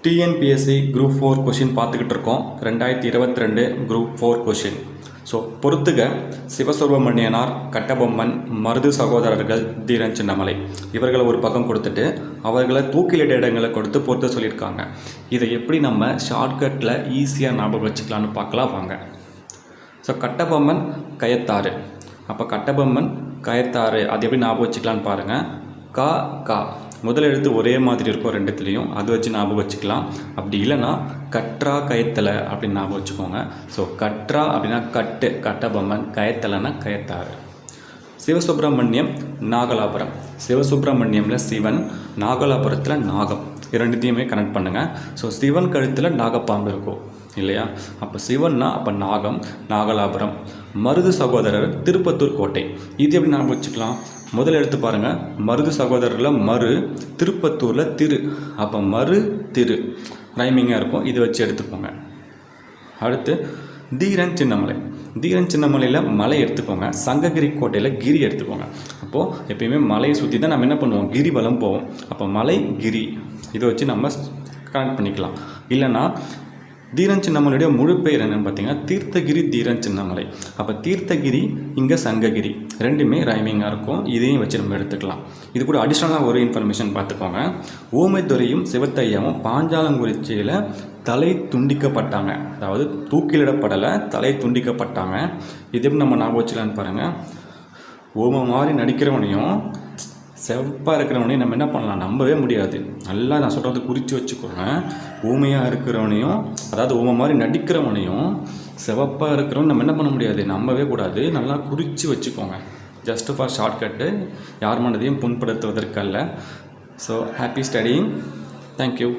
TNPSC group 4 question பார்த்துக்கிட்டு இருக்கோம். 2022 group 4 question. So பொறுத்துக சிவசுப்ரமணியனார், கட்டபொம்மன், மருது சகோதரர்கள், தீரன் சின்னமலை இவர்களை ஒரு பக்கம் கொடுத்துட்டு அவர்களை தூக்கிலிட இடங்களை கொடுத்து பொறுத்து சொல்லியிருக்காங்க. இதை எப்படி நம்ம ஷார்ட்கட்டில் ஈஸியாக ஞாபகம் வச்சுக்கலான்னு பார்க்கலாம் வாங்க. ஸோ கட்டபொம்மன் கயத்தாறு, அப்போ கட்டபொம்மன் கயத்தாறு அது எப்படி ஞாபகம் வச்சுக்கலான்னு பாருங்கள். கா கா முதல் எழுத்து ஒரே மாதிரி இருக்கும் ரெண்டுத்துலேயும், அது வச்சு ஞாபகம் வச்சுக்கலாம். அப்படி இல்லைன்னா கற்றா கயத்தலை அப்படின்னு ஞாபகம் வச்சுக்கோங்க. ஸோ கற்றா அப்படின்னா கட்டு கட்டபொம்மன், கயத்தலைன்னா கயத்தாறு. சிவசுப்ரமணியம் நாகலாபுரம், சிவசுப்ரமணியமில் சிவன், நாகலாபுரத்தில் நாகம், இரண்டுத்தையுமே கனெக்ட் பண்ணுங்கள். ஸோ சிவன் கழுத்தில் நாகப்பாம்பு இருக்கும் இல்லையா, அப்போ சிவன்னா அப்போ நாகம், நாகலாபுரம். மருது சகோதரர் திருப்பத்தூர் கோட்டை, இது எப்படி ஞாபகம் வச்சுக்கலாம். முதல் எடுத்து பாருங்கள், மருது சகோதரரில் மரு, திருப்பத்தூரில் திரு, அப்போ மரு திரு ரைமிங்காக இருக்கும், இது வச்சு எடுத்துக்கோங்க. அடுத்து தீரன் சின்னமலை, தீரன் சின்னமலையில் மலை எடுத்துக்கோங்க, சங்ககிரி கோட்டையில் கிரி எடுத்துக்கோங்க. அப்போது எப்பயுமே மலையை சுற்றி தான் நம்ம என்ன பண்ணுவோம், கிரிவலம் போவோம். அப்போ மலை கிரி இதை வச்சு நம்ம கனெக்ட் பண்ணிக்கலாம். இல்லைன்னா தீரன் சின்னமலையுடைய முழு பெயர் என்னென்னு பார்த்தீங்கன்னா தீர்த்தகிரி தீரன் சின்னமலை. அப்போ தீர்த்தகிரி இங்கே சங்ககிரி ரெண்டுமே ரைமிங்காக இருக்கும், இதையும் வச்சு நம்ம எடுத்துக்கலாம். இது கூட அடிஷ்னலாக ஒரு இன்ஃபர்மேஷன் பார்த்துக்கோங்க. ஊமைத்துறையும் சிவத்தையாவும் பாஞ்சாலங்குறிச்சியில் தலை துண்டிக்கப்பட்டாங்க, அதாவது தூக்கிலிடப்படலை, தலை துண்டிக்கப்பட்டாங்க. இது எப்படி நம்ம ஞாபகம் வச்சுக்கலான்னு பாருங்கள். ஊமை மாதிரி நடிக்கிறவனையும் செவப்பாக இருக்கிறவனையும் நம்ம என்ன பண்ணலாம், நம்பவே முடியாது. நல்லா நான் சொல்கிறது குறித்து வச்சுக்கோங்க. ஊமையாக இருக்கிறவனையும், அதாவது ஊமை மாதிரி நடிக்கிறவனையும், செவப்பாக இருக்கிறவன் நம்ம என்ன பண்ண முடியாது, நம்பவே கூடாது. நல்லா குறித்து வச்சுக்கோங்க. ஜஸ்ட் ஃபார் ஷார்ட்கட்டு, யார் மனதையும் புண்படுத்துவதற்கல்ல. So happy studying. தேங்க்யூ.